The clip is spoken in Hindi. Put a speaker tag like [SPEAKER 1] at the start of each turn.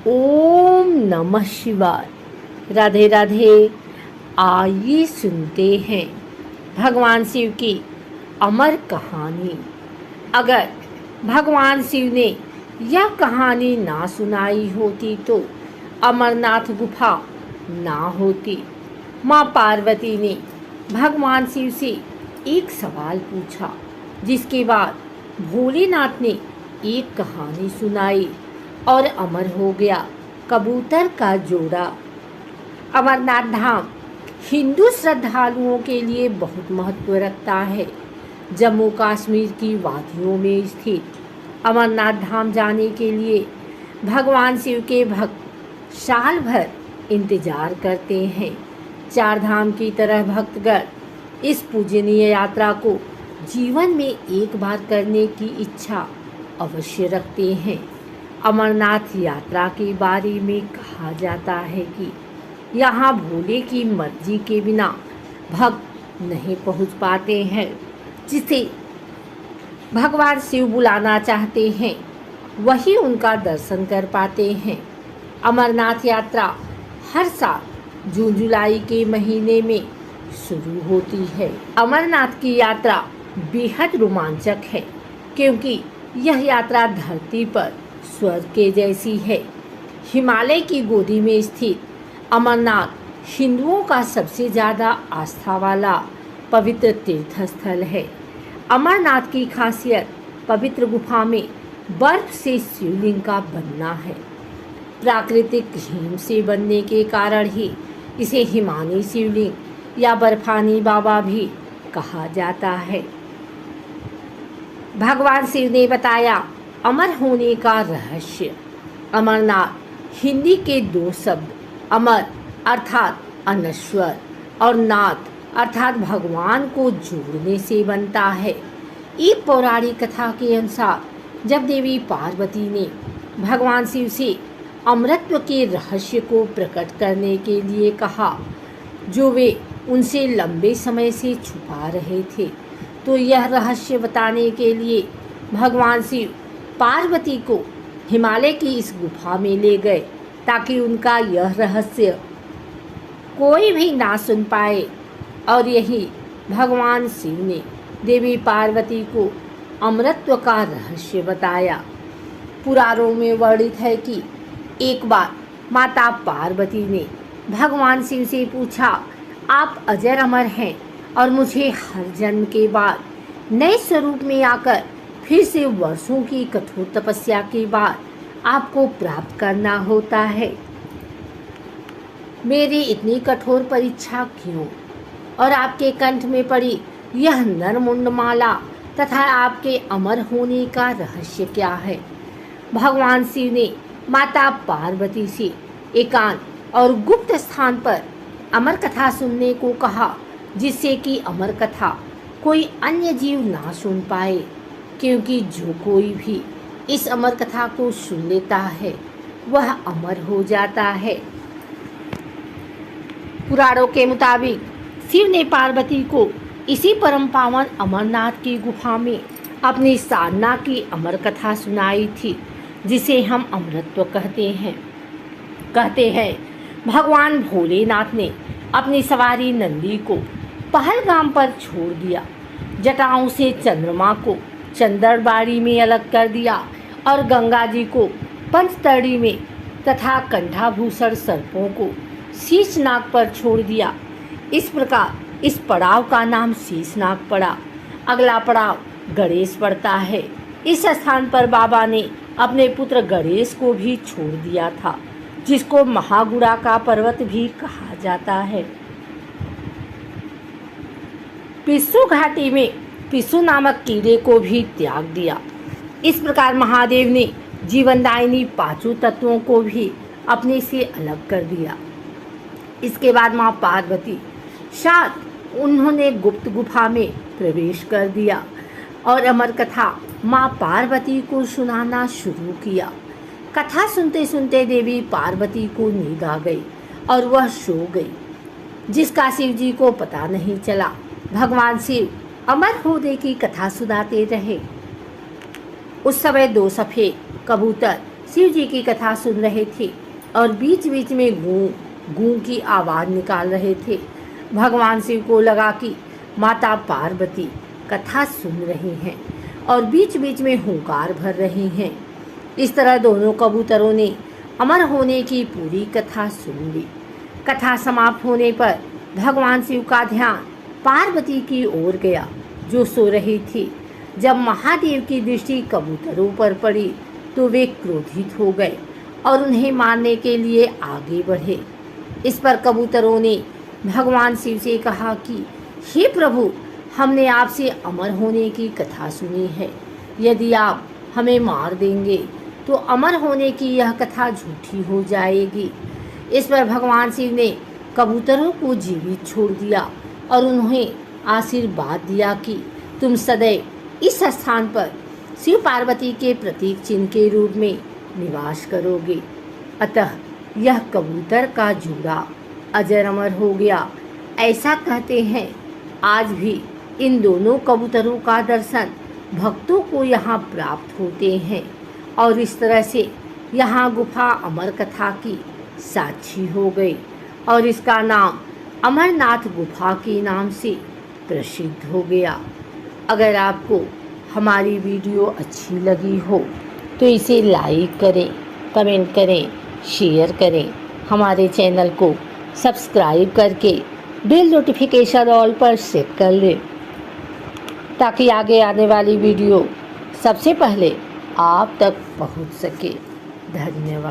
[SPEAKER 1] ओम नमः शिवाय। राधे राधे। आइए सुनते हैं भगवान शिव की अमर कहानी। अगर भगवान शिव ने यह कहानी ना सुनाई होती तो अमरनाथ गुफा ना होती। माँ पार्वती ने भगवान शिव से एक सवाल पूछा, जिसके बाद भोलेनाथ ने एक कहानी सुनाई और अमर हो गया कबूतर का जोड़ा। अमरनाथ धाम हिंदू श्रद्धालुओं के लिए बहुत महत्व रखता है। जम्मू कश्मीर की वादियों में स्थित अमरनाथ धाम जाने के लिए भगवान शिव के भक्त साल भर इंतजार करते हैं। चार धाम की तरह भक्तगण इस पूजनीय यात्रा को जीवन में एक बार करने की इच्छा अवश्य रखते हैं। अमरनाथ यात्रा के बारे में कहा जाता है कि यहाँ भोले की मर्जी के बिना भक्त नहीं पहुँच पाते हैं। जिसे भगवान शिव बुलाना चाहते हैं वही उनका दर्शन कर पाते हैं। अमरनाथ यात्रा हर साल जून जुलाई के महीने में शुरू होती है। अमरनाथ की यात्रा बेहद रोमांचक है, क्योंकि यह यात्रा धरती पर स्वर्ग के जैसी है। हिमालय की गोदी में स्थित अमरनाथ हिंदुओं का सबसे ज़्यादा आस्था वाला पवित्र तीर्थ स्थल है। अमरनाथ की खासियत पवित्र गुफा में बर्फ से शिवलिंग का बनना है। प्राकृतिक हिम से बनने के कारण ही इसे हिमानी शिवलिंग या बर्फानी बाबा भी कहा जाता है। भगवान शिव ने बताया अमर होने का रहस्य। अमरनाथ हिंदी के दो शब्द अमर अर्थात अनश्वर और नाथ अर्थात भगवान को जोड़ने से बनता है। एक पौराणिक कथा के अनुसार जब देवी पार्वती ने भगवान शिव से अमरत्व के रहस्य को प्रकट करने के लिए कहा, जो वे उनसे लंबे समय से छुपा रहे थे, तो यह रहस्य बताने के लिए भगवान शिव पार्वती को हिमालय की इस गुफा में ले गए, ताकि उनका यह रहस्य कोई भी ना सुन पाए। और यही भगवान शिव ने देवी पार्वती को अमरत्व का रहस्य बताया। पुराणों में वर्णित है कि एक बार माता पार्वती ने भगवान शिव से पूछा, आप अजर अमर हैं और मुझे हर जन्म के बाद नए स्वरूप में आकर फिर से वर्षों की कठोर तपस्या के बाद आपको प्राप्त करना होता है। मेरी इतनी कठोर परीक्षा क्यों? और आपके कंठ में पड़ी यह नरमुंड माला तथा आपके अमर होने का रहस्य क्या है? भगवान शिव ने माता पार्वती से एकांत और गुप्त स्थान पर अमर कथा सुनने को कहा, जिससे कि अमर कथा कोई अन्य जीव ना सुन पाए, क्योंकि जो कोई भी इस अमर कथा को सुन लेता है वह अमर हो जाता है। पुराणों के मुताबिक शिव ने पार्वती को इसी परम पावन अमरनाथ की गुफा में अपनी साधना की अमर कथा सुनाई थी, जिसे हम अमरत्व कहते हैं। भगवान भोलेनाथ ने अपनी सवारी नंदी को पहलगाम पर छोड़ दिया, जटाओं से चंद्रमा को चंदरबाड़ी में अलग कर दिया और गंगा जी को पंचतड़ी में तथा कंठाभूषण सर्पों को शीशनाग पर छोड़ दिया। इस प्रकार इस पड़ाव का नाम शीशनाग पड़ा। अगला पड़ाव गणेश पड़ता है। इस स्थान पर बाबा ने अपने पुत्र गणेश को भी छोड़ दिया था, जिसको महागुड़ा का पर्वत भी कहा जाता है। पिस्सू घाटी में पिस्सू नामक कीड़े को भी त्याग दिया। इस प्रकार महादेव ने जीवनदायिनी पांचों तत्वों को भी अपने से अलग कर दिया। इसके बाद माँ पार्वती साथ उन्होंने गुप्त गुफा में प्रवेश कर दिया और अमर कथा माँ पार्वती को सुनाना शुरू किया। कथा सुनते सुनते देवी पार्वती को नींद आ गई और वह सो गई, जिसका शिव जी को पता नहीं चला। भगवान शिव अमर होने की कथा सुनाते रहे। उस समय दो सफ़ेद कबूतर शिव जी की कथा सुन रहे थे और बीच बीच में गूं गूं की आवाज़ निकाल रहे थे। भगवान शिव को लगा कि माता पार्वती कथा सुन रही हैं और बीच बीच में हुंकार भर रही हैं। इस तरह दोनों कबूतरों ने अमर होने की पूरी कथा सुन ली। कथा समाप्त होने पर भगवान शिव का ध्यान पार्वती की ओर गया, जो सो रही थी। जब महादेव की दृष्टि कबूतरों पर पड़ी तो वे क्रोधित हो गए और उन्हें मारने के लिए आगे बढ़े। इस पर कबूतरों ने भगवान शिव से कहा कि हे प्रभु, हमने आपसे अमर होने की कथा सुनी है। यदि आप हमें मार देंगे तो अमर होने की यह कथा झूठी हो जाएगी। इस पर भगवान शिव ने कबूतरों को जीवित छोड़ दिया और उन्हें आशीर्वाद दिया कि तुम सदैव इस स्थान पर शिव पार्वती के प्रतीक चिन्ह के रूप में निवास करोगे। अतः यह कबूतर का जोड़ा अजर अमर हो गया। ऐसा कहते हैं आज भी इन दोनों कबूतरों का दर्शन भक्तों को यहाँ प्राप्त होते हैं और इस तरह से यहाँ गुफा अमर कथा की साक्षी हो गई और इसका नाम अमरनाथ गुफा के नाम से प्रसिद्ध हो गया। अगर आपको हमारी वीडियो अच्छी लगी हो तो इसे लाइक करें, कमेंट करें, शेयर करें। हमारे चैनल को सब्सक्राइब करके बेल नोटिफिकेशन ऑल पर सेट कर लें ताकि आगे आने वाली वीडियो सबसे पहले आप तक पहुंच सके। धन्यवाद।